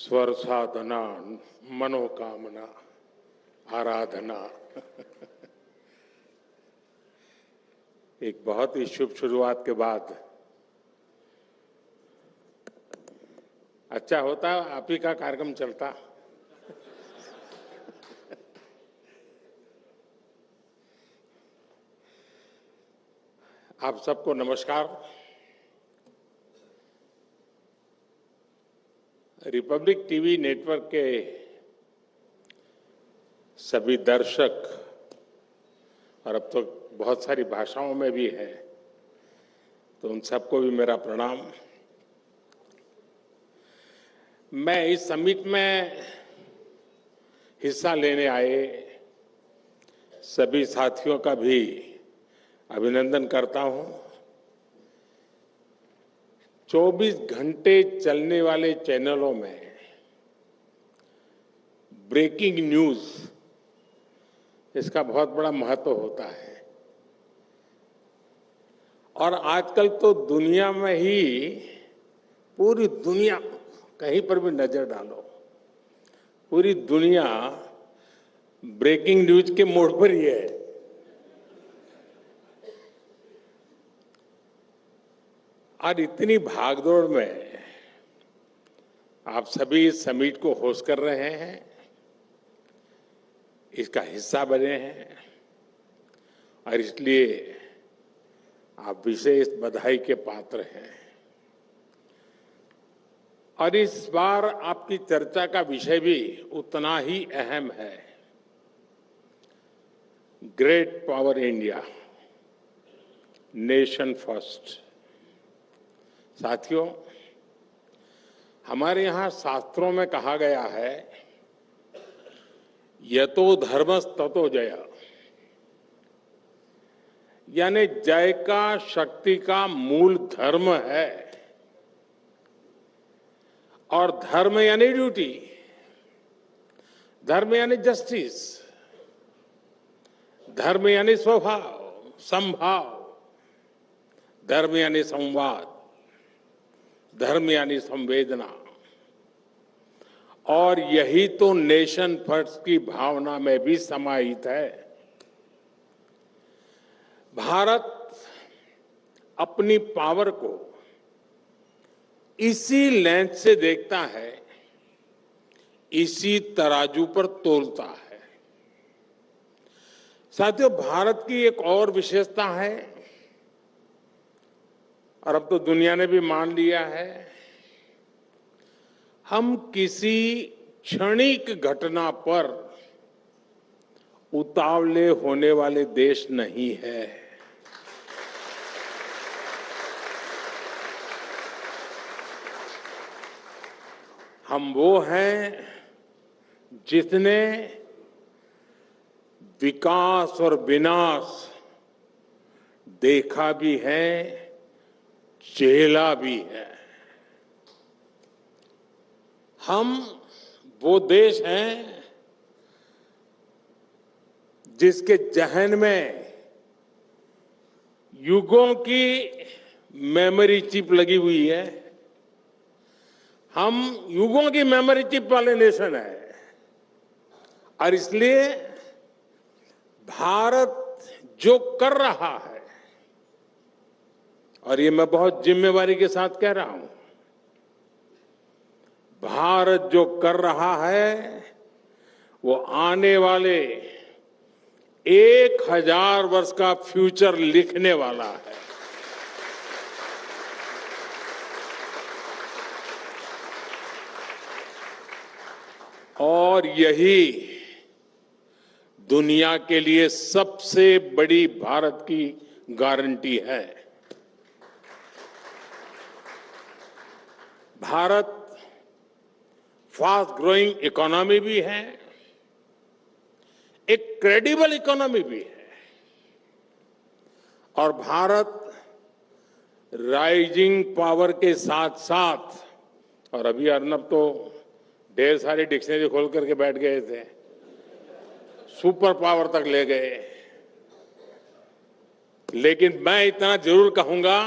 स्वर साधना मनोकामना आराधना। एक बहुत ही शुभ शुरुआत के बाद अच्छा होता आप ही का कार्यक्रम चलता। आप सबको नमस्कार। रिपब्लिक टीवी नेटवर्क के सभी दर्शक और अब तो बहुत सारी भाषाओं में भी है, तो उन सबको भी मेरा प्रणाम। मैं इस समिट में हिस्सा लेने आए सभी साथियों का भी अभिनंदन करता हूं। 24 घंटे चलने वाले चैनलों में ब्रेकिंग न्यूज, इसका बहुत बड़ा महत्व होता है। और आजकल तो दुनिया में ही, पूरी दुनिया, कहीं पर भी नजर डालो, पूरी दुनिया ब्रेकिंग न्यूज के मोड़ पर ही है। और इतनी भागदौड़ में आप सभी इस समिट को होस्ट कर रहे हैं, इसका हिस्सा बने हैं, और इसलिए आप विशेष बधाई के पात्र हैं। और इस बार आपकी चर्चा का विषय भी उतना ही अहम है, great power India, nation first. साथियों, हमारे यहां शास्त्रों में कहा गया है, यतो धर्मस् ततो जय, यानी जय का, शक्ति का मूल धर्म है। और धर्म यानी ड्यूटी, धर्म यानी जस्टिस, धर्म यानी स्वभाव, समभाव, धर्म यानी संवाद, धर्म यानी संवेदना। और यही तो नेशन फर्स्ट की भावना में भी समाहित है। भारत अपनी पावर को इसी लेंस से देखता है, इसी तराजू पर तोलता है। साथियों, भारत की एक और विशेषता है, और अब तो दुनिया ने भी मान लिया है, हम किसी क्षणिक घटना पर उतावले होने वाले देश नहीं है। हम वो हैं जिसने विकास और विनाश देखा भी है, झेला भी है। हम वो देश हैं जिसके जहन में युगों की मेमोरी चिप लगी हुई है। हम युगों की मेमोरी चिप वाले नेशन है, और इसलिए भारत जो कर रहा है, और ये मैं बहुत जिम्मेवारी के साथ कह रहा हूं, भारत जो कर रहा है वो आने वाले 1000 वर्ष का फ्यूचर लिखने वाला है। और यही दुनिया के लिए सबसे बड़ी भारत की गारंटी है। भारत फास्ट ग्रोइंग इकोनॉमी भी है, एक क्रेडिबल इकोनॉमी भी है, और भारत राइजिंग पावर के साथ साथ, और अभी अर्नब तो ढेर सारी डिक्शनरी खोल करके बैठ गए थे, सुपर पावर तक ले गए। लेकिन मैं इतना जरूर कहूंगा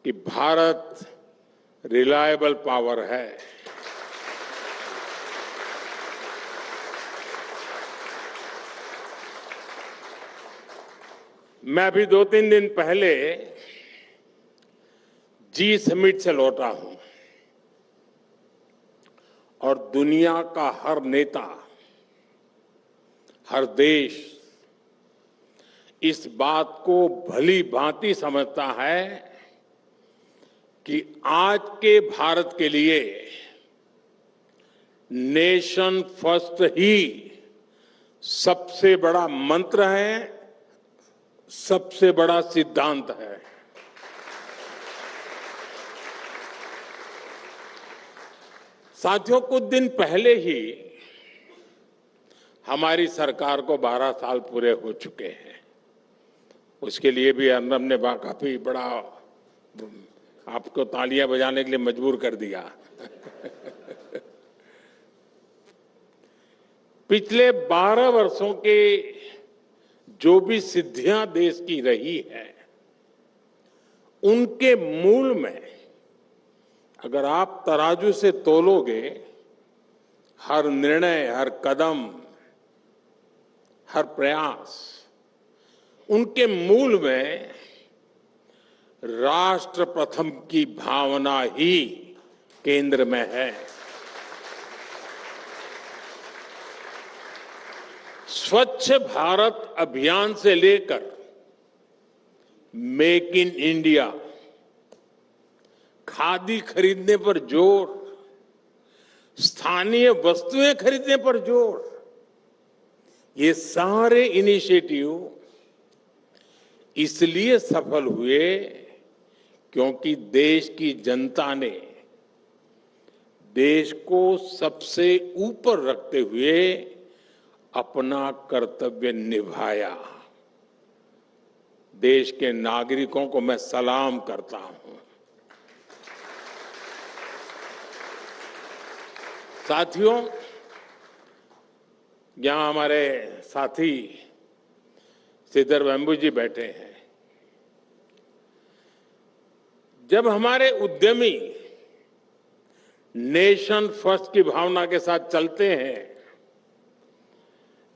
कि भारत रिलायबल पावर है। मैं अभी 2-3 दिन पहले जी समिट से लौटा हूं और दुनिया का हर नेता, हर देश इस बात को भली भांति समझता है कि आज के भारत के लिए नेशन फर्स्ट ही सबसे बड़ा मंत्र है, सबसे बड़ा सिद्धांत है। साथियों, कुछ दिन पहले ही हमारी सरकार को 12 साल पूरे हो चुके हैं। उसके लिए भी अर्नब ने काफी बड़ा आपको तालियां बजाने के लिए मजबूर कर दिया। पिछले 12 वर्षों के जो भी सिद्धियां देश की रही है, उनके मूल में अगर आप तराजू से तोलोगे, हर निर्णय, हर कदम, हर प्रयास, उनके मूल में राष्ट्र प्रथम की भावना ही केंद्र में है। स्वच्छ भारत अभियान से लेकर मेक इन इंडिया, खादी खरीदने पर जोर, स्थानीय वस्तुएं खरीदने पर जोर, ये सारे इनिशिएटिव इसलिए सफल हुए क्योंकि देश की जनता ने देश को सबसे ऊपर रखते हुए अपना कर्तव्य निभाया। देश के नागरिकों को मैं सलाम करता हूं। साथियों, यहां हमारे साथी श्रीधर वेम्बू जी बैठे हैं। जब हमारे उद्यमी नेशन फर्स्ट की भावना के साथ चलते हैं,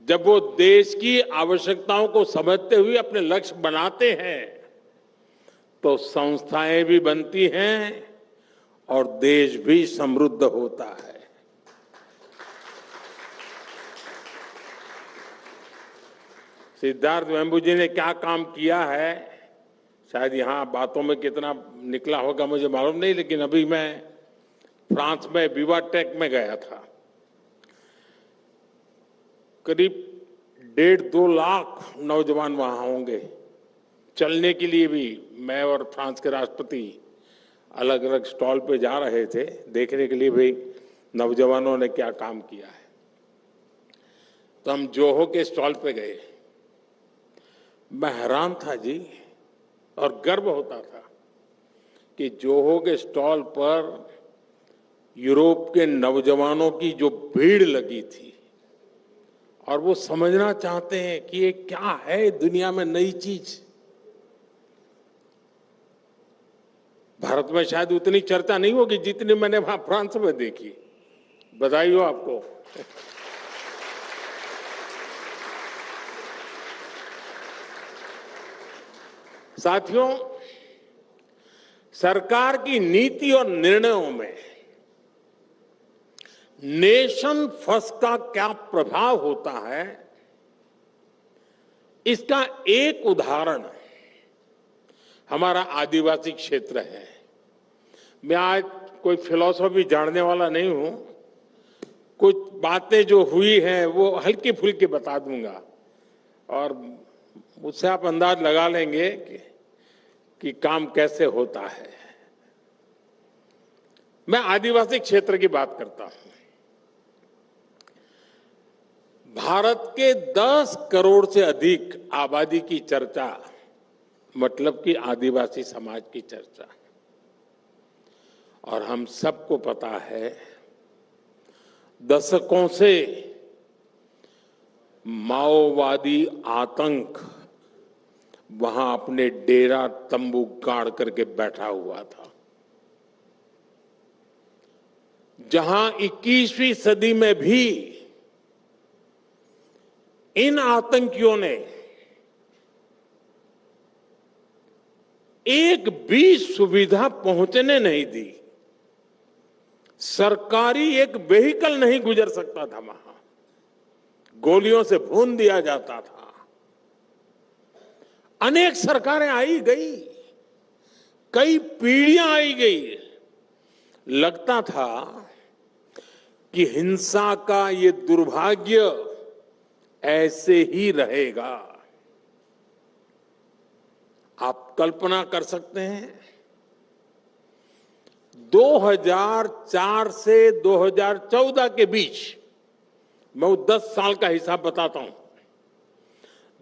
जब वो देश की आवश्यकताओं को समझते हुए अपने लक्ष्य बनाते हैं, तो संस्थाएं भी बनती हैं और देश भी समृद्ध होता है। सिद्धार्थ वेम्बू जी ने क्या काम किया है, शायद यहां बातों में कितना निकला होगा मुझे मालूम नहीं, लेकिन अभी मैं फ्रांस में विवाटेक में गया था। करीब 1.5-2 लाख नौजवान वहां होंगे। चलने के लिए भी मैं और फ्रांस के राष्ट्रपति अलग अलग स्टॉल पे जा रहे थे, देखने के लिए भी नौजवानों ने क्या काम किया है। तो हम जोहो के स्टॉल पे गए। मैं हैरान था जी, और गर्व होता था कि जोहो के स्टॉल पर यूरोप के नौजवानों की जो भीड़ लगी थी, और वो समझना चाहते हैं कि ये क्या है दुनिया में नई चीज। भारत में शायद उतनी चर्चा नहीं होगी जितनी मैंने वहां फ्रांस में देखी। बधाई हो आपको। साथियों, सरकार की नीति और निर्णयों में नेशन फर्स्ट का क्या प्रभाव होता है, इसका एक उदाहरण हमारा आदिवासी क्षेत्र है। मैं आज कोई फिलॉसफी जानने वाला नहीं हूं, कुछ बातें जो हुई हैं वो हल्की फुल्की बता दूंगा और उससे आप अंदाज लगा लेंगे कि काम कैसे होता है। मैं आदिवासी क्षेत्र की बात करता हूं। भारत के 10 करोड़ से अधिक आबादी की चर्चा, मतलब कि आदिवासी समाज की चर्चा। और हम सबको पता है, दशकों से माओवादी आतंक वहां अपने डेरा तंबू गाड़ करके बैठा हुआ था। जहां 21वीं सदी में भी इन आतंकियों ने एक भी सुविधा पहुंचने नहीं दी। सरकारी एक व्हीकल नहीं गुजर सकता था वहां, गोलियों से भून दिया जाता था। अनेक सरकारें आई गई, कई पीढ़ियां आई गई। लगता था कि हिंसा का ये दुर्भाग्य ऐसे ही रहेगा। आप कल्पना कर सकते हैं, 2004 से 2014 के बीच, मैं वो 10 साल का हिसाब बताता हूं।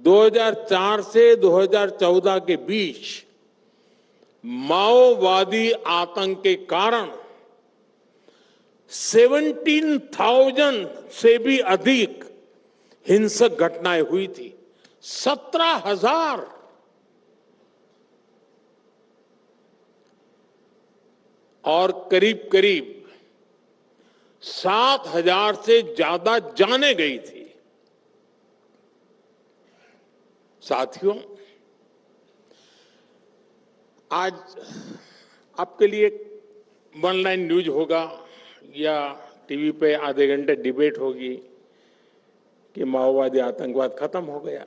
2004 से 2014 के बीच माओवादी आतंक के कारण 17,000 से भी अधिक हिंसक घटनाएं हुई थी। 17,000। और करीब करीब 7,000 से ज्यादा जानें गई थी। साथियों, आज आपके लिए वन लाइन न्यूज होगा या टीवी पे आधे घंटे डिबेट होगी कि माओवादी आतंकवाद खत्म हो गया।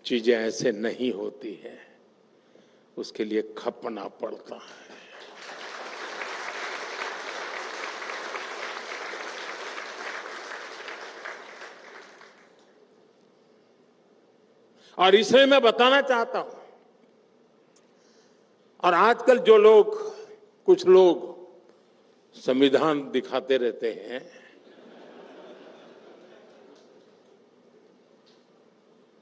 चीजें ऐसे नहीं होती हैं, उसके लिए खपना पड़ता है। और इसलिए मैं बताना चाहता हूं, और आजकल जो लोग, कुछ लोग संविधान दिखाते रहते हैं,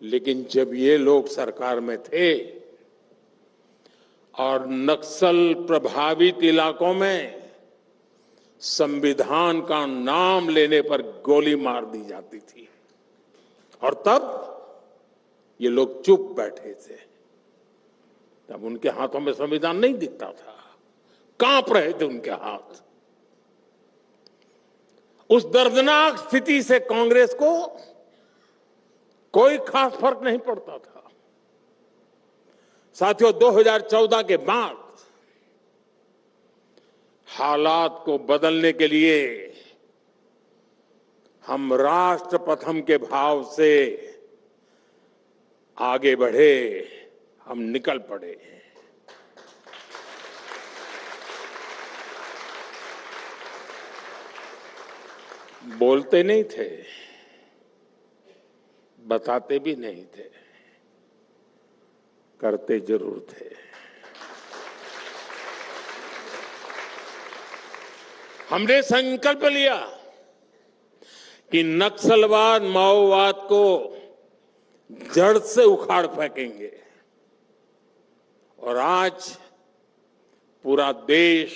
लेकिन जब ये लोग सरकार में थे और नक्सल प्रभावित इलाकों में संविधान का नाम लेने पर गोली मार दी जाती थी, और तब ये लोग चुप बैठे थे। तब उनके हाथों में संविधान नहीं दिखता था, कांप रहे थे उनके हाथ। उस दर्दनाक स्थिति से कांग्रेस को कोई खास फर्क नहीं पड़ता था। साथियों, 2014 के बाद हालात को बदलने के लिए हम राष्ट्र प्रथम के भाव से आगे बढ़े, हम निकल पड़े। बोलते नहीं थे, बताते भी नहीं थे, करते जरूर थे। हमने संकल्प लिया कि नक्सलवाद, माओवाद को जड़ से उखाड़ फेंकेंगे, और आज पूरा देश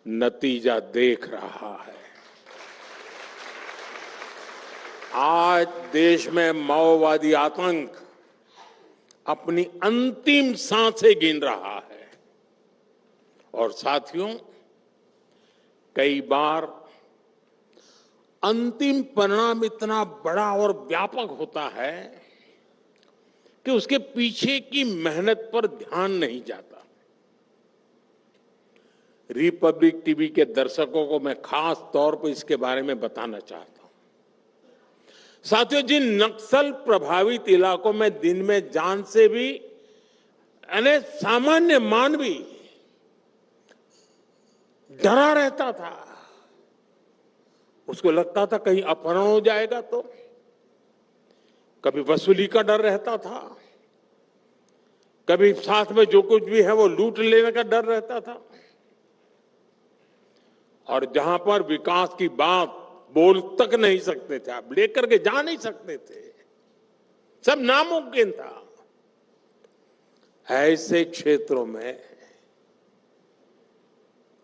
नतीजा देख रहा है। आज देश में माओवादी आतंक अपनी अंतिम सांसें गिन रहा है। और साथियों, कई बार अंतिम परिणाम इतना बड़ा और व्यापक होता है कि उसके पीछे की मेहनत पर ध्यान नहीं जाता। रिपब्लिक टीवी के दर्शकों को मैं खास तौर पर इसके बारे में बताना चाहता हूं। साथियों, जिन नक्सल प्रभावित इलाकों में दिन में जान से भी यानी सामान्य मानवी डरा रहता था, उसको लगता था कहीं अपहरण हो जाएगा, तो कभी वसूली का डर रहता था, कभी साथ में जो कुछ भी है वो लूट लेने का डर रहता था। और जहां पर विकास की बात बोल तक नहीं सकते थे, आप लेकर के जा नहीं सकते थे, सब नामुमकिन था। ऐसे क्षेत्रों में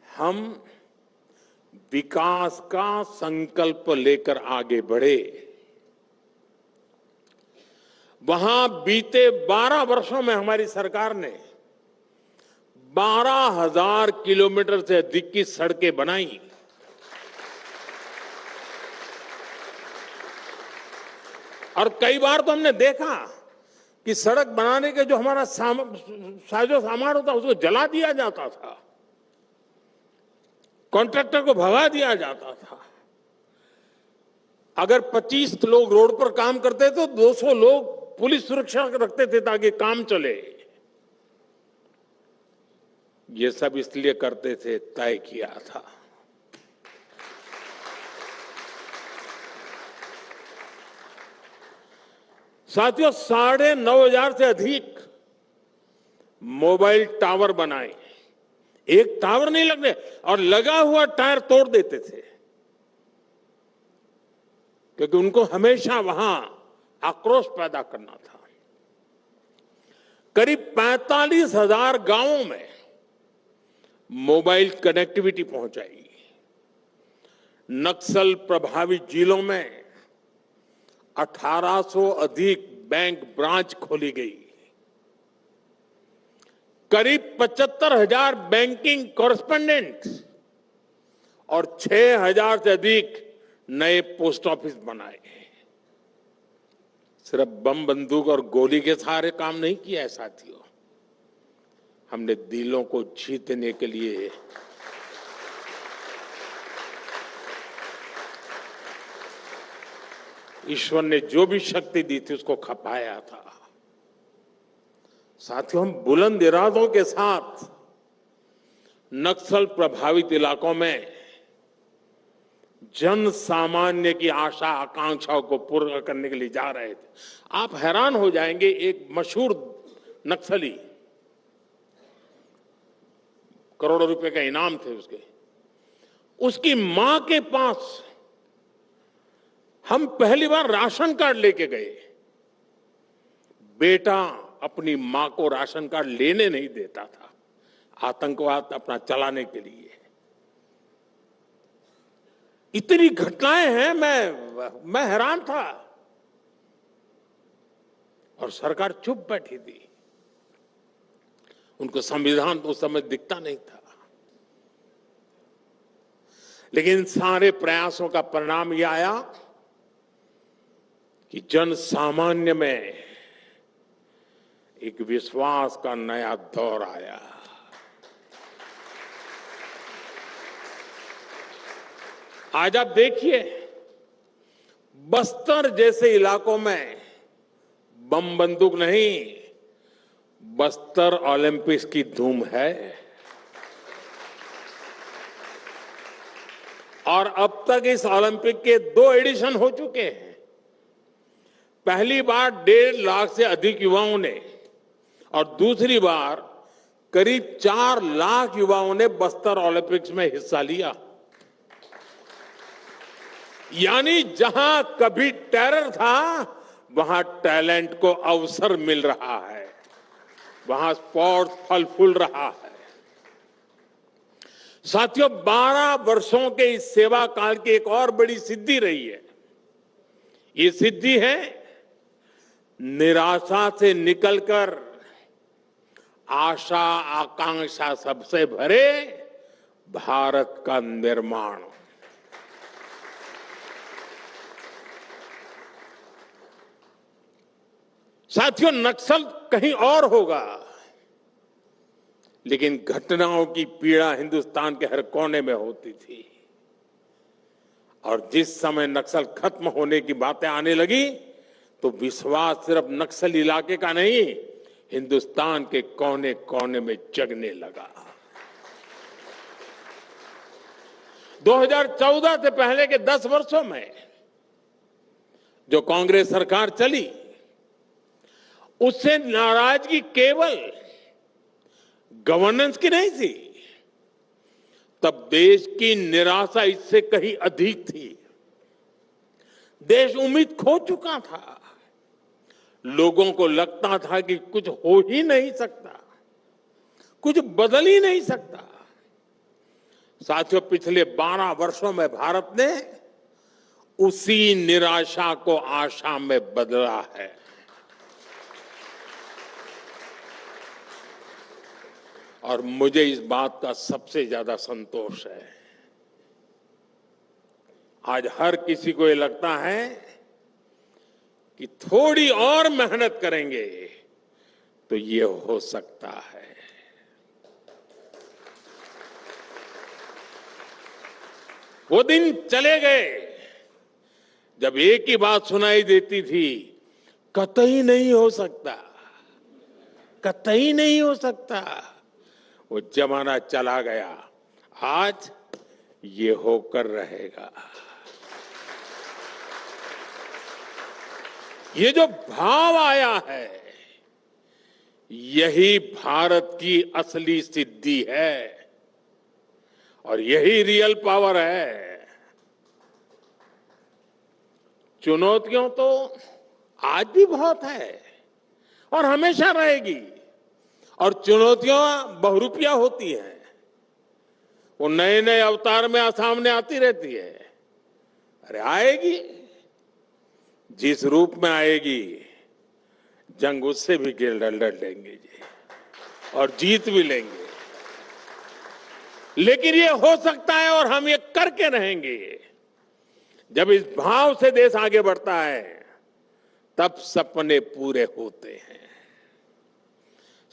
हम विकास का संकल्प लेकर आगे बढ़े। वहां बीते 12 वर्षों में हमारी सरकार ने 12,000 किलोमीटर से अधिक की सड़कें बनाई। और कई बार तो हमने देखा कि सड़क बनाने के जो हमारा साजो सामान होता उसको जला दिया जाता था, कॉन्ट्रैक्टर को भगा दिया जाता था। अगर 25 लोग रोड पर काम करते तो 200 लोग पुलिस सुरक्षा रखते थे ताकि काम चले। ये सब इसलिए करते थे, तय किया था। साथियों, 9,500 से अधिक मोबाइल टावर बनाए। एक टावर नहीं लगने, और लगा हुआ टायर तोड़ देते थे, क्योंकि उनको हमेशा वहां आक्रोश पैदा करना था। करीब 45,000 गांवों में मोबाइल कनेक्टिविटी पहुंचाई। नक्सल प्रभावित जिलों में 1800 अधिक बैंक ब्रांच खोली गई। करीब 75,000 बैंकिंग कॉरेस्पोंडेंट और 6,000 से अधिक नए पोस्ट ऑफिस बनाए। सिर्फ बम बंदूक और गोली के सहारे काम नहीं किया है साथियों, हमने दिलों को जीतने के लिए ईश्वर ने जो भी शक्ति दी थी उसको खपाया था। साथियों, हम बुलंद इरादों के साथ नक्सल प्रभावित इलाकों में जन सामान्य की आशा आकांक्षाओं को पूर्ण करने के लिए जा रहे थे। आप हैरान हो जाएंगे, एक मशहूर नक्सली, करोड़ों रुपए का इनाम थे उसकी मां के पास हम पहली बार राशन कार्ड लेके गए। बेटा अपनी मां को राशन कार्ड लेने नहीं देता था, आतंकवाद अपना चलाने के लिए। इतनी घटनाएं हैं, मैं हैरान था, और सरकार चुप बैठी थी। उनको संविधान तो उस समय दिखता नहीं था, लेकिन सारे प्रयासों का परिणाम यह आया कि जन सामान्य में एक विश्वास का नया दौर आया। आज आप देखिए, बस्तर जैसे इलाकों में बम बंदूक नहीं, बस्तर ओलंपिक्स की धूम है। और अब तक इस ओलंपिक के 2 एडिशन हो चुके हैं। पहली बार 1.5 लाख से अधिक युवाओं ने, और दूसरी बार करीब 4 लाख युवाओं ने बस्तर ओलंपिक्स में हिस्सा लिया। यानी जहां कभी टेरर था, वहां टैलेंट को अवसर मिल रहा है, वहां स्पोर्ट्स फल फूल रहा है। साथियों, 12 वर्षों के इस सेवा काल की एक और बड़ी सिद्धि रही है। ये सिद्धि है निराशा से निकलकर आशा आकांक्षा सबसे भरे भारत का निर्माण। साथियों, नक्सल कहीं और होगा, लेकिन घटनाओं की पीड़ा हिंदुस्तान के हर कोने में होती थी। और जिस समय नक्सल खत्म होने की बातें आने लगी, तो विश्वास सिर्फ नक्सल इलाके का नहीं, हिंदुस्तान के कोने कोने में जगने लगा। 2014 से पहले के 10 वर्षों में जो कांग्रेस सरकार चली, उससे नाराजगी केवल गवर्नेंस की नहीं थी, तब देश की निराशा इससे कहीं अधिक थी। देश उम्मीद खो चुका था। लोगों को लगता था कि कुछ हो ही नहीं सकता, कुछ बदल ही नहीं सकता। साथियों, पिछले 12 वर्षों में भारत ने उसी निराशा को आशा में बदला है। और मुझे इस बात का सबसे ज्यादा संतोष है। आज हर किसी को ये लगता है कि थोड़ी और मेहनत करेंगे तो ये हो सकता है। वो दिन चले गए जब एक ही बात सुनाई देती थी, कतई नहीं हो सकता, कतई नहीं हो सकता। वो जमाना चला गया, आज ये होकर रहेगा। ये जो भाव आया है, यही भारत की असली सिद्धि है और यही रियल पावर है। चुनौतियों तो आज भी बहुत है और हमेशा रहेगी, और चुनौतियां बहुरूपिया होती हैं। वो नए नए अवतार में सामने आती रहती है। अरे आएगी, जिस रूप में आएगी, जंग उससे भी लड़ लेंगे जी, और जीत भी लेंगे। लेकिन ये हो सकता है और हम ये करके रहेंगे। जब इस भाव से देश आगे बढ़ता है, तब सपने पूरे होते हैं।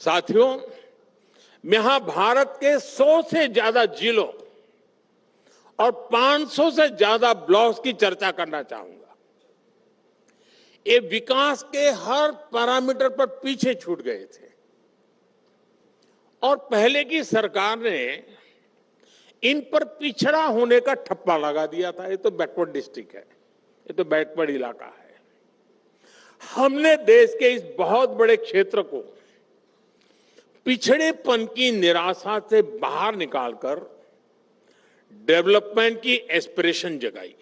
साथियों, मैं यहां भारत के 100 से ज्यादा जिलों और 500 से ज्यादा ब्लॉक्स की चर्चा करना चाहूंगा। ये विकास के हर पैरामीटर पर पीछे छूट गए थे और पहले की सरकार ने इन पर पिछड़ा होने का ठप्पा लगा दिया था। ये तो बैकवर्ड डिस्ट्रिक्ट है, ये तो बैकवर्ड इलाका है। हमने देश के इस बहुत बड़े क्षेत्र को पिछड़ेपन की निराशा से बाहर निकालकर डेवलपमेंट की एस्पिरेशन जगाई।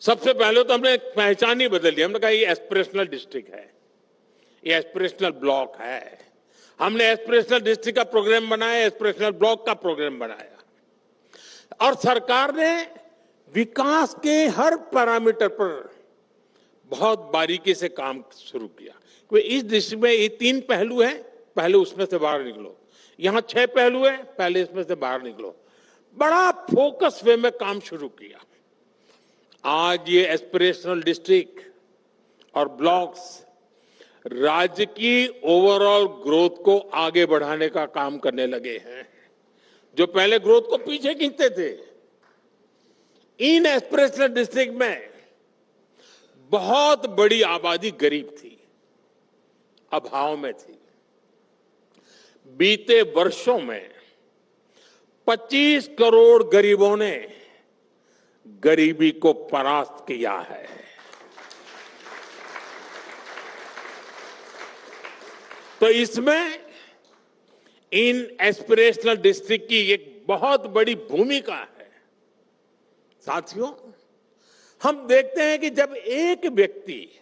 सबसे पहले तो हमने पहचान ही बदल दी। हमने कहा ये एस्पिरेशनल डिस्ट्रिक्ट है, ये एस्पिरेशनल ब्लॉक है। हमने एस्पिरेशनल डिस्ट्रिक्ट का प्रोग्राम बनाया, एस्पिरेशनल ब्लॉक का प्रोग्राम बनाया, और सरकार ने विकास के हर पैरामीटर पर बहुत बारीकी से काम शुरू किया। क्योंकि इस डिस्ट्रिक्ट में ये 3 पहलू हैं, पहले उसमें से बाहर निकलो। यहां 6 पहलू हैं, पहले इसमें से बाहर निकलो। बड़ा फोकस वे में काम शुरू किया। आज ये एस्पिरेशनल डिस्ट्रिक्ट और ब्लॉक्स राज्य की ओवरऑल ग्रोथ को आगे बढ़ाने का काम करने लगे हैं। जो पहले ग्रोथ को पीछे खींचते थे, इन एस्पिरेशनल डिस्ट्रिक्ट में बहुत बड़ी आबादी गरीब थी, अभाव में थी। बीते वर्षों में 25 करोड़ गरीबों ने गरीबी को परास्त किया है। तो इसमें इन एस्पिरेशनल डिस्ट्रिक्ट की एक बहुत बड़ी भूमिका है। साथियों, हम देखते हैं कि जब एक व्यक्ति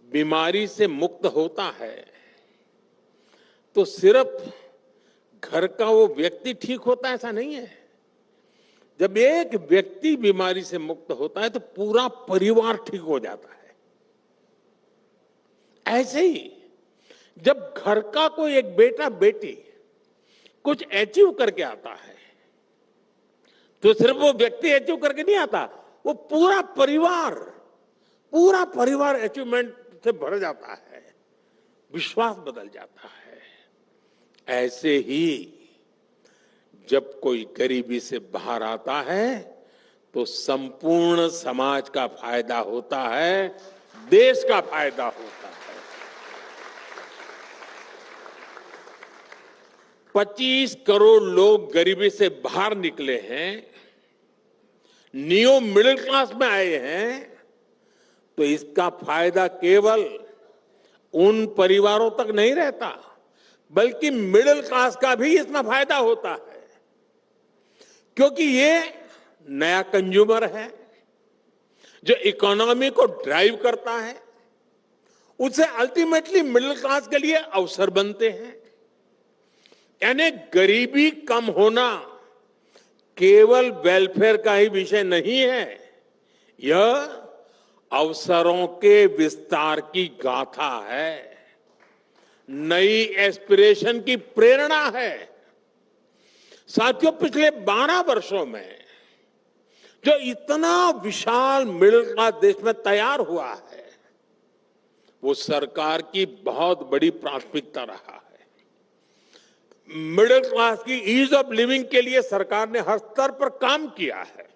बीमारी से मुक्त होता है, तो सिर्फ घर का वो व्यक्ति ठीक होता है ऐसा नहीं है। जब एक व्यक्ति बीमारी से मुक्त होता है तो पूरा परिवार ठीक हो जाता है। ऐसे ही जब घर का कोई एक बेटा बेटी कुछ अचीव करके आता है, तो सिर्फ वो व्यक्ति अचीव करके नहीं आता, वो पूरा परिवार अचीवमेंट से भर जाता है, विश्वास बदल जाता है। ऐसे ही जब कोई गरीबी से बाहर आता है तो संपूर्ण समाज का फायदा होता है, देश का फायदा होता है। 25 करोड़ लोग गरीबी से बाहर निकले हैं, नियो मिडिल क्लास में आए हैं, तो इसका फायदा केवल उन परिवारों तक नहीं रहता, बल्कि मिडिल क्लास का भी इसमें फायदा होता है। क्योंकि ये नया कंज्यूमर है जो इकोनॉमी को ड्राइव करता है, उसे अल्टीमेटली मिडिल क्लास के लिए अवसर बनते हैं। यानी गरीबी कम होना केवल वेलफेयर का ही विषय नहीं है, यह अवसरों के विस्तार की गाथा है, नई एस्पिरेशन की प्रेरणा है। साथियों, पिछले 12 वर्षों में जो इतना विशाल मिडिल क्लास देश में तैयार हुआ है, वो सरकार की बहुत बड़ी प्राथमिकता रहा है। मिडिल क्लास की ईज ऑफ लिविंग के लिए सरकार ने हर स्तर पर काम किया है।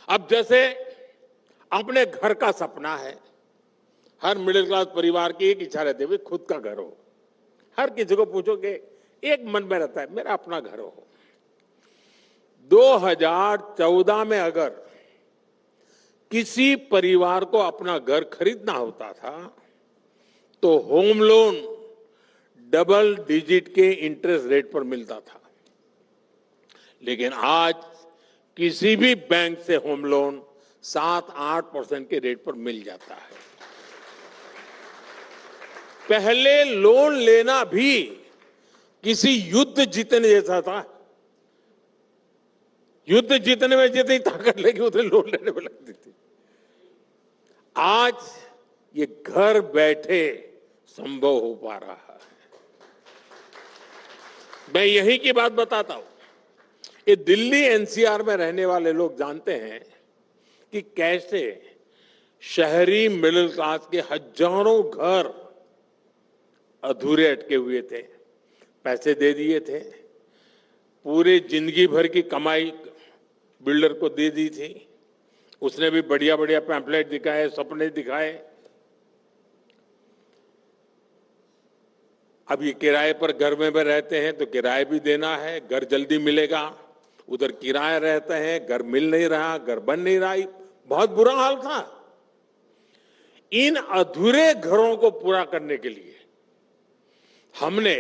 अब जैसे अपने घर का सपना है, हर मिडिल क्लास परिवार की एक इच्छा रहती है खुद का घर हो। हर किसी को पूछोगे एक मन में रहता है मेरा अपना घर हो। 2014 में अगर किसी परिवार को अपना घर खरीदना होता था तो होम लोन डबल डिजिट के इंटरेस्ट रेट पर मिलता था, लेकिन आज किसी भी बैंक से होम लोन 7-8% के रेट पर मिल जाता है। पहले लोन लेना भी किसी युद्ध जीतने जैसा था। युद्ध जीतने में जितनी ताकत लगी उतने लोन लेने में लगती थी। आज ये घर बैठे संभव हो पा रहा है। मैं यही की बात बताता हूं। ये दिल्ली एनसीआर में रहने वाले लोग जानते हैं कि कैसे शहरी मिडिल क्लास के हजारों घर अधूरे अटके हुए थे, पैसे दे दिए थे, पूरे जिंदगी भर की कमाई बिल्डर को दे दी थी, उसने भी बढ़िया बढ़िया पैम्पलेट दिखाए, सपने दिखाए। अब ये किराए पर घर में भी रहते हैं तो किराया भी देना है, घर जल्दी मिलेगा, उधर किराया रहते हैं, घर मिल नहीं रहा, घर बन नहीं रहा, बहुत बुरा हाल था। इन अधूरे घरों को पूरा करने के लिए हमने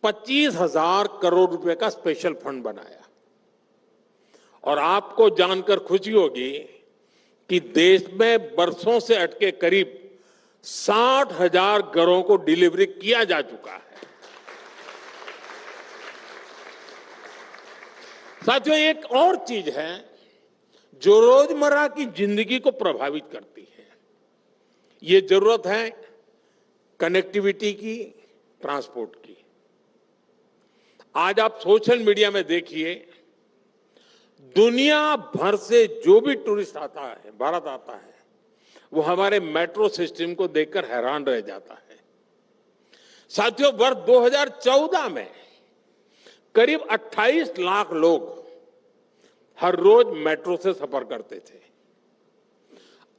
25,000 करोड़ रुपए का स्पेशल फंड बनाया। और आपको जानकर खुशी होगी कि देश में बरसों से अटके करीब 60,000 घरों को डिलीवरी किया जा चुका है। साथियों, एक और चीज है जो रोजमर्रा की जिंदगी को प्रभावित करती है। ये जरूरत है कनेक्टिविटी की, ट्रांसपोर्ट की। आज आप सोशल मीडिया में देखिए, दुनिया भर से जो भी टूरिस्ट आता है, भारत आता है, वो हमारे मेट्रो सिस्टम को देखकर हैरान रह जाता है। साथियों, वर्ष 2014 में करीब 28 लाख लोग हर रोज मेट्रो से सफर करते थे।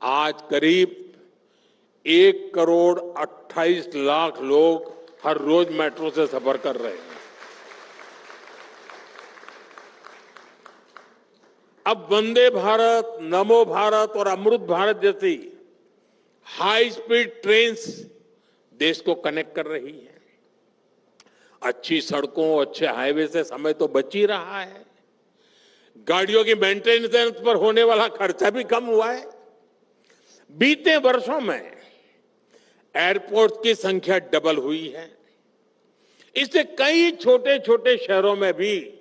आज करीब 1,28,00,000 लोग हर रोज मेट्रो से सफर कर रहे हैं। अब वंदे भारत, नमो भारत और अमृत भारत जैसी हाई स्पीड ट्रेन्स देश को कनेक्ट कर रही है। अच्छी सड़कों, अच्छे हाईवे से समय तो बच ही रहा है, गाड़ियों की मेंटेनेंस पर होने वाला खर्चा भी कम हुआ है। बीते वर्षों में एयरपोर्ट की संख्या डबल हुई है। इससे कई छोटे छोटे शहरों में भी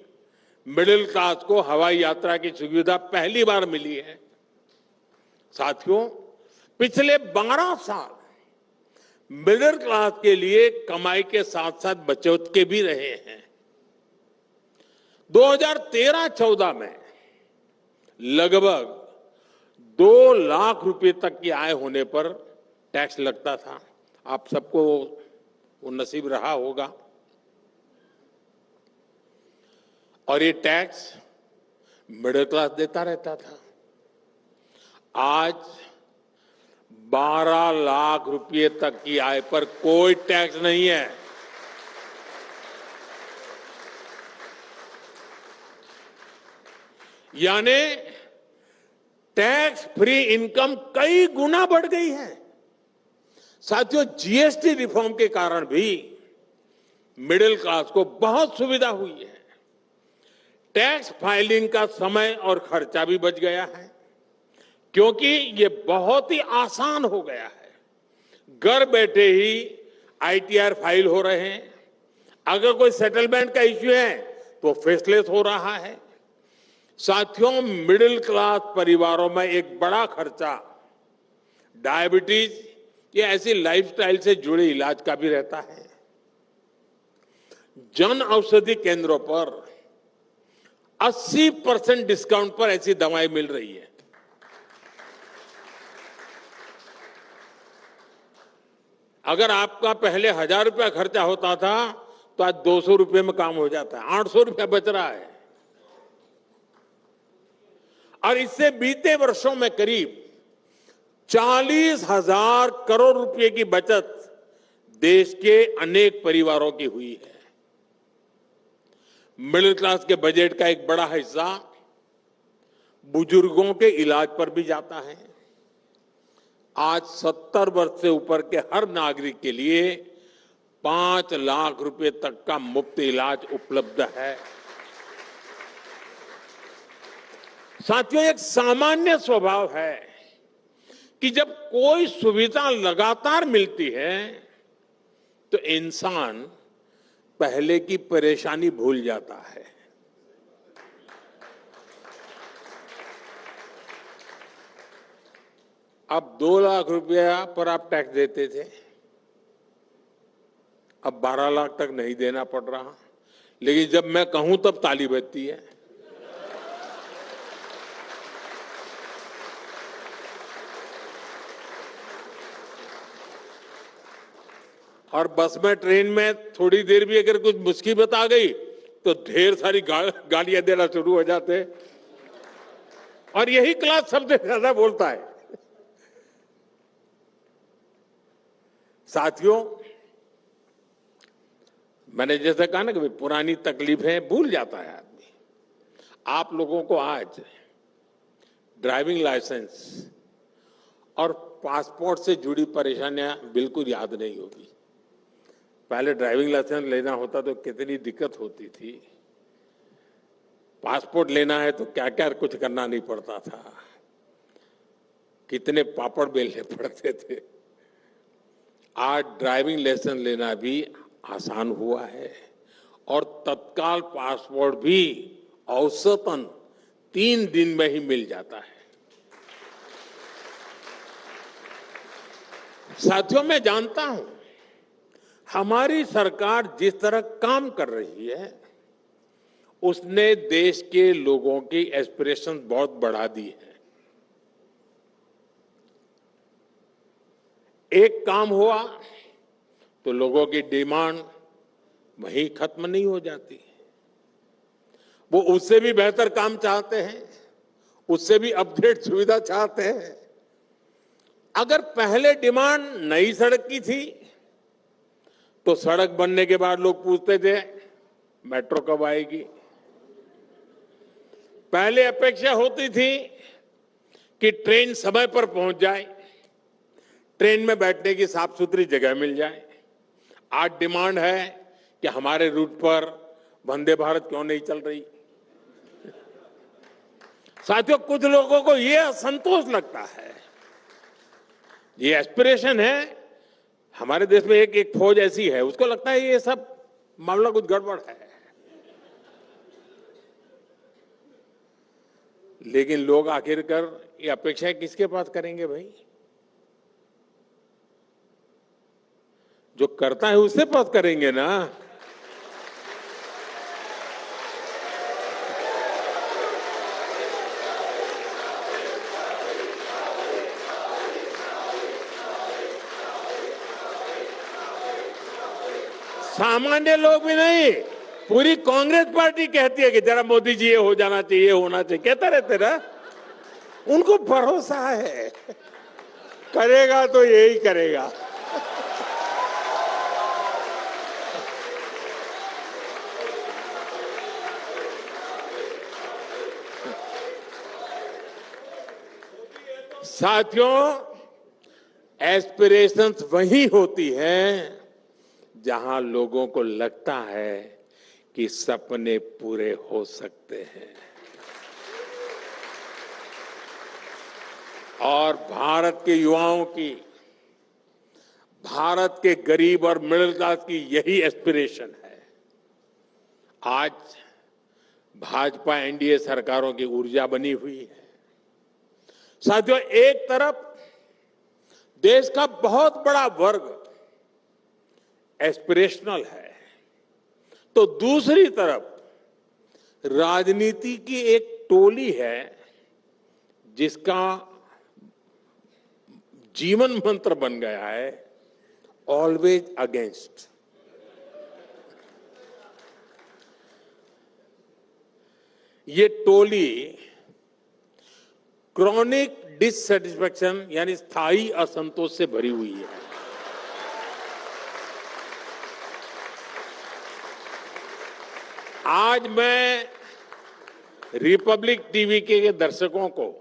मिडिल क्लास को हवाई यात्रा की सुविधा पहली बार मिली है। साथियों, पिछले 12 साल मिडिल क्लास के लिए कमाई के साथ साथ बचत के भी रहे हैं। 2013-14 में लगभग 2 लाख रुपए तक की आय होने पर टैक्स लगता था। आप सबको वो नसीब रहा होगा। और ये टैक्स मिडिल क्लास देता रहता था। आज 12 लाख रुपए तक की आय पर कोई टैक्स नहीं है। यानी टैक्स फ्री इनकम कई गुना बढ़ गई है। साथियों, जीएसटी रिफॉर्म के कारण भी मिडिल क्लास को बहुत सुविधा हुई है। टैक्स फाइलिंग का समय और खर्चा भी बच गया है, क्योंकि ये बहुत ही आसान हो गया है। घर बैठे ही आईटीआर फाइल हो रहे हैं। अगर कोई सेटलमेंट का इश्यू है तो फेसलेस हो रहा है। साथियों, मिडिल क्लास परिवारों में एक बड़ा खर्चा डायबिटीज या ऐसी लाइफस्टाइल से जुड़े इलाज का भी रहता है। जन औषधि केंद्रों पर 80% डिस्काउंट पर ऐसी दवाएं मिल रही है। अगर आपका पहले 1000 रुपया खर्चा होता था तो आज 200 रुपये में काम हो जाता है, 800 रुपया बच रहा है। और इससे बीते वर्षों में करीब 40,000 करोड़ रुपए की बचत देश के अनेक परिवारों की हुई है। मिडिल क्लास के बजट का एक बड़ा हिस्सा बुजुर्गों के इलाज पर भी जाता है। आज 70 वर्ष से ऊपर के हर नागरिक के लिए 5 लाख रुपए तक का मुफ्त इलाज उपलब्ध है। साथियों, एक सामान्य स्वभाव है कि जब कोई सुविधा लगातार मिलती है तो इंसान पहले की परेशानी भूल जाता है। अब 2 लाख रुपया पर आप टैक्स देते थे, अब 12 लाख तक नहीं देना पड़ रहा, लेकिन जब मैं कहूं तब ताली बजती है। और बस में, ट्रेन में थोड़ी देर भी अगर कुछ मुसीबत आ गई तो ढेर सारी गालियां देना शुरू हो जाते। और यही क्लास सबसे ज्यादा बोलता है। साथियों, मैंने जैसे कहा ना कि पुरानी तकलीफें भूल जाता है आदमी। आप लोगों को आज ड्राइविंग लाइसेंस और पासपोर्ट से जुड़ी परेशानियां बिल्कुल याद नहीं होगी। पहले ड्राइविंग लाइसेंस लेना होता तो कितनी दिक्कत होती थी, पासपोर्ट लेना है तो क्या क्या कुछ करना नहीं पड़ता था, कितने पापड़ बेलने पड़ते थे। आज ड्राइविंग लाइसेंस लेना भी आसान हुआ है और तत्काल पासपोर्ट भी औसतन 3 दिन में ही मिल जाता है। साथियों, मैं जानता हूं हमारी सरकार जिस तरह काम कर रही है उसने देश के लोगों की एस्पिरेशन बहुत बढ़ा दी है। एक काम हुआ तो लोगों की डिमांड वहीं खत्म नहीं हो जाती, वो उससे भी बेहतर काम चाहते हैं, उससे भी अपडेट सुविधा चाहते हैं। अगर पहले डिमांड नई सड़क की थी तो सड़क बनने के बाद लोग पूछते थे मेट्रो कब आएगी। पहले अपेक्षा होती थी कि ट्रेन समय पर पहुंच जाए, ट्रेन में बैठने की साफ सुथरी जगह मिल जाए। आज डिमांड है कि हमारे रूट पर वंदे भारत क्यों नहीं चल रही। साथियों, कुछ लोगों को यह असंतोष लगता है, ये एस्पिरेशन है। हमारे देश में एक फौज ऐसी है, उसको लगता है ये सब मामला कुछ गड़बड़ है। लेकिन लोग आखिरकार ये अपेक्षाएं किसके पास करेंगे भाई? जो करता है उससे पास करेंगे ना। सामान्य लोग भी नहीं, पूरी कांग्रेस पार्टी कहती है कि जरा मोदी जी ये हो जाना चाहिए, ये होना चाहिए, कहते रहते ना। उनको भरोसा है करेगा तो यही करेगा। साथियों, एस्पिरेशंस वही होती हैं जहां लोगों को लगता है कि सपने पूरे हो सकते हैं। और भारत के युवाओं की, भारत के गरीब और मिडिल क्लास की यही एस्पिरेशन है। आज भाजपा एनडीए सरकारों की ऊर्जा बनी हुई है। साथियों, एक तरफ देश का बहुत बड़ा वर्ग एस्पिरेशनल है तो दूसरी तरफ राजनीति की एक टोली है जिसका जीवन मंत्र बन गया है ऑलवेज अगेंस्ट। ये टोली क्रॉनिक डिससेटिस्फैक्शन यानी स्थायी असंतोष से भरी हुई है। आज मैं रिपब्लिक टीवी के दर्शकों को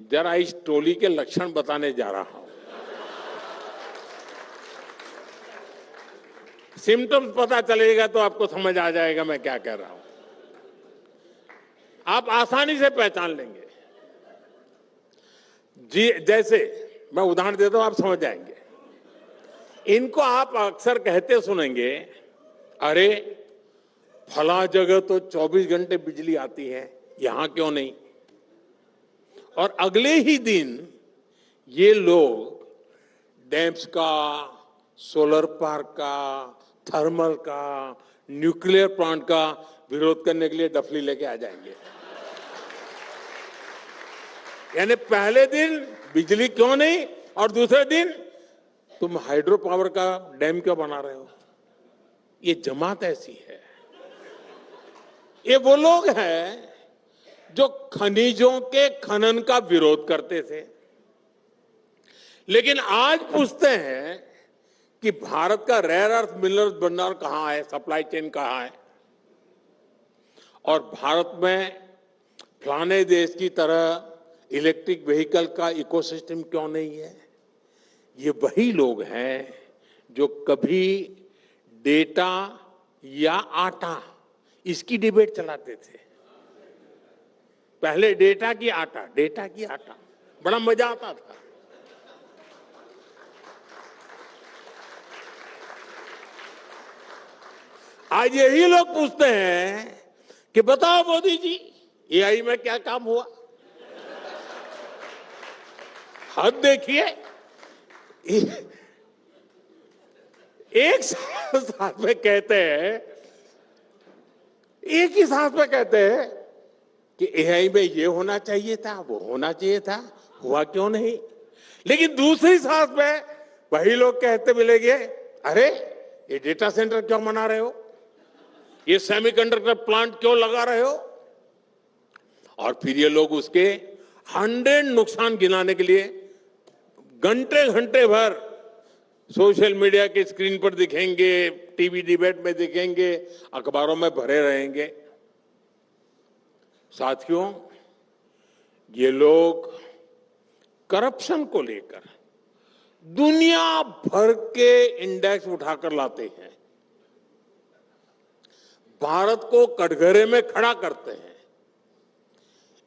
जरा इस टोली के लक्षण बताने जा रहा हूं। सिम्टम्स पता चलेगा तो आपको समझ आ जाएगा मैं क्या कह रहा हूं। आप आसानी से पहचान लेंगे। जी, जैसे मैं उदाहरण देता हूं, आप समझ जाएंगे। इनको आप अक्सर कहते सुनेंगे, अरे फला जगह तो 24 घंटे बिजली आती है, यहां क्यों नहीं? और अगले ही दिन ये लोग डैम्स का, सोलर पार्क का, थर्मल का, न्यूक्लियर प्लांट का विरोध करने के लिए डफली लेके आ जाएंगे। यानी पहले दिन बिजली क्यों नहीं और दूसरे दिन तुम हाइड्रो पावर का डैम क्यों बना रहे हो? ये जमात ऐसी है। ये वो लोग हैं जो खनिजों के खनन का विरोध करते थे, लेकिन आज पूछते हैं कि भारत का रेयर अर्थ मिनरल्स भंडार कहां है, सप्लाई चेन कहां है, और भारत में फलाने देश की तरह इलेक्ट्रिक व्हीकल का इकोसिस्टम क्यों नहीं है। ये वही लोग हैं जो कभी डेटा या आटा इसकी डिबेट चलाते थे। पहले डेटा की आटा बड़ा मजा आता था। आज यही लोग पूछते हैं कि बताओ मोदी जी, एआई में क्या काम हुआ? हद देखिए, एक साथ में कहते हैं, एक ही साथ में कहते हैं कि एआई में ये होना चाहिए था, वो होना चाहिए था, हुआ क्यों नहीं? लेकिन दूसरी सांस में वही लोग कहते मिलेंगे, अरे ये डेटा सेंटर क्यों बना रहे हो, ये सेमीकंडक्टर प्लांट क्यों लगा रहे हो? और फिर ये लोग उसके 100 नुकसान गिनाने के लिए घंटे घंटे भर सोशल मीडिया की स्क्रीन पर दिखेंगे, टीवी डिबेट में दिखेंगे, अखबारों में भरे रहेंगे। साथियों, ये लोग करप्शन को लेकर दुनिया भर के इंडेक्स उठाकर लाते हैं, भारत को कटघरे में खड़ा करते हैं।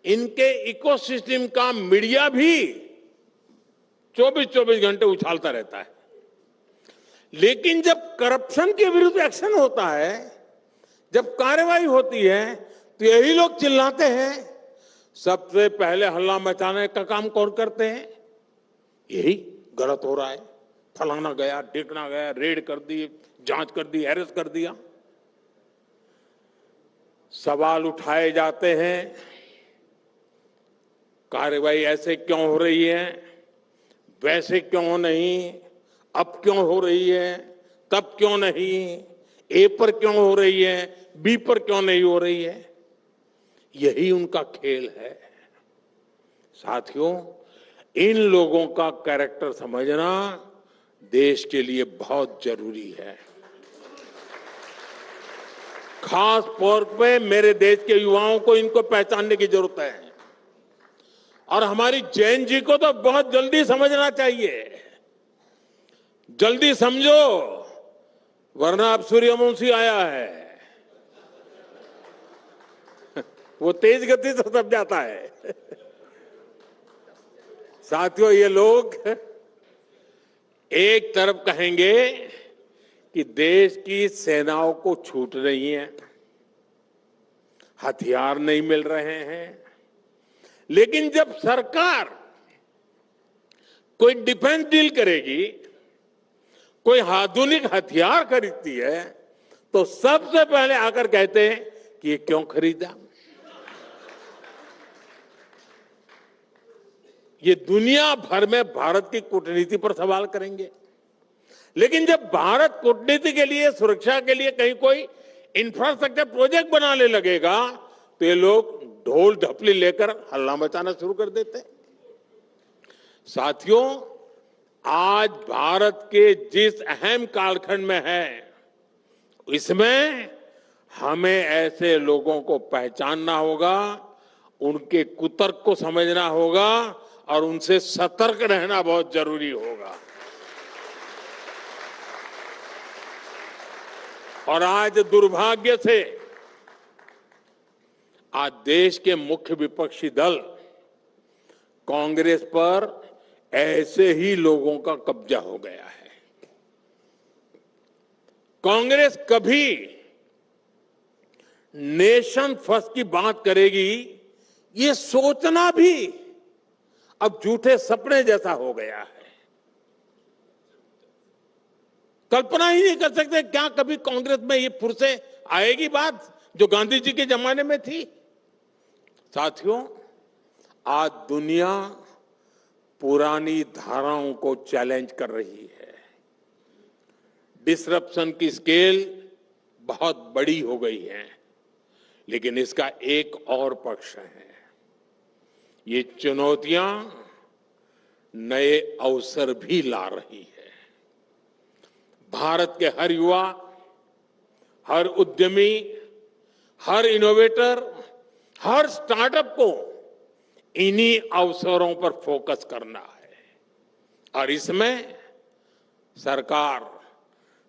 इनके इकोसिस्टम का मीडिया भी 24-24 घंटे उछालता रहता है। लेकिन जब करप्शन के विरुद्ध एक्शन होता है, जब कार्रवाई होती है, तो यही लोग चिल्लाते हैं, सबसे पहले हल्ला मचाने का काम कौन करते हैं? यही गलत हो रहा है, फलाना गया, ढिकना गया, रेड कर दी, जांच कर दी, अरेस्ट कर दिया। सवाल उठाए जाते हैं, कार्रवाई ऐसे क्यों हो रही है, वैसे क्यों नहीं, अब क्यों हो रही है, तब क्यों नहीं, ए पर क्यों हो रही है, बी पर क्यों नहीं हो रही है? यही उनका खेल है। साथियों, इन लोगों का कैरेक्टर समझना देश के लिए बहुत जरूरी है। खास तौर पे मेरे देश के युवाओं को इनको पहचानने की जरूरत है, और हमारी जैन जी को तो बहुत जल्दी समझना चाहिए। जल्दी समझो, वरना अब सूर्यवंशी आया है, वो तेज गति से सब जाता है। साथियों, ये लोग एक तरफ कहेंगे कि देश की सेनाओं को छूट रही है, हथियार नहीं मिल रहे हैं, लेकिन जब सरकार कोई डिफेंस डील करेगी, कोई आधुनिक हथियार खरीदती है, तो सबसे पहले आकर कहते हैं कि ये क्यों खरीदा। ये दुनिया भर में भारत की कूटनीति पर सवाल करेंगे, लेकिन जब भारत कूटनीति के लिए, सुरक्षा के लिए कहीं कोई इंफ्रास्ट्रक्चर प्रोजेक्ट बनाने लगेगा तो ये लोग ढोल ढपली लेकर हल्ला मचाना शुरू कर देते हैं। साथियों, आज भारत के जिस अहम कालखंड में है, इसमें हमें ऐसे लोगों को पहचानना होगा, उनके कुतर्क को समझना होगा और उनसे सतर्क रहना बहुत जरूरी होगा। और आज दुर्भाग्य से आज देश के मुख्य विपक्षी दल कांग्रेस पर ऐसे ही लोगों का कब्जा हो गया है। कांग्रेस कभी नेशन फर्स्ट की बात करेगी, ये सोचना भी अब झूठे सपने जैसा हो गया है। कल्पना ही नहीं कर सकते क्या कभी कांग्रेस में ये फिर से आएगी बात जो गांधी जी के जमाने में थी। साथियों, आज दुनिया पुरानी धाराओं को चैलेंज कर रही है। डिसरप्शन की स्केल बहुत बड़ी हो गई है, लेकिन इसका एक और पक्ष है। ये चुनौतियां नए अवसर भी ला रही है। भारत के हर युवा, हर उद्यमी, हर इनोवेटर, हर स्टार्टअप को इन्हीं अवसरों पर फोकस करना है और इसमें सरकार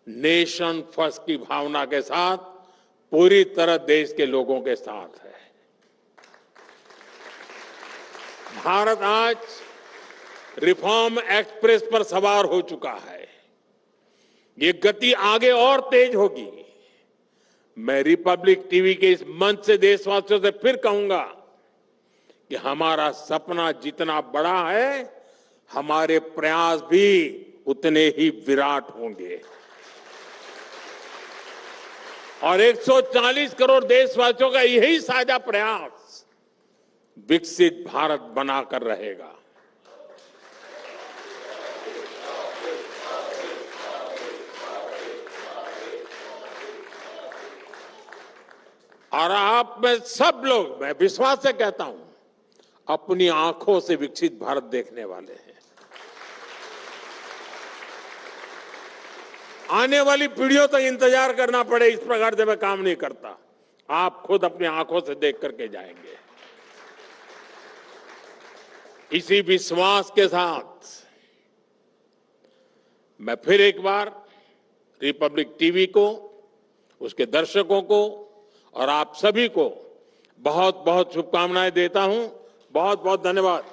नेशन फर्स्ट की भावना के साथ पूरी तरह देश के लोगों के साथ है। भारत आज रिफॉर्म एक्सप्रेस पर सवार हो चुका है। ये गति आगे और तेज होगी। मैं रिपब्लिक टीवी के इस मंच से देशवासियों से फिर कहूंगा कि हमारा सपना जितना बड़ा है, हमारे प्रयास भी उतने ही विराट होंगे। और 140 करोड़ देशवासियों का यही साझा प्रयास विकसित भारत बनाकर रहेगा। और आप में सब लोग, मैं विश्वास से कहता हूं, अपनी आंखों से विकसित भारत देखने वाले हैं। आने वाली पीढ़ियों तक इंतजार करना पड़े इस प्रकार से मैं काम नहीं करता। आप खुद अपनी आंखों से देख करके जाएंगे। इसी विश्वास के साथ मैं फिर एक बार रिपब्लिक टीवी को, उसके दर्शकों को और आप सभी को बहुत बहुत शुभकामनाएं देता हूं। बहुत बहुत धन्यवाद।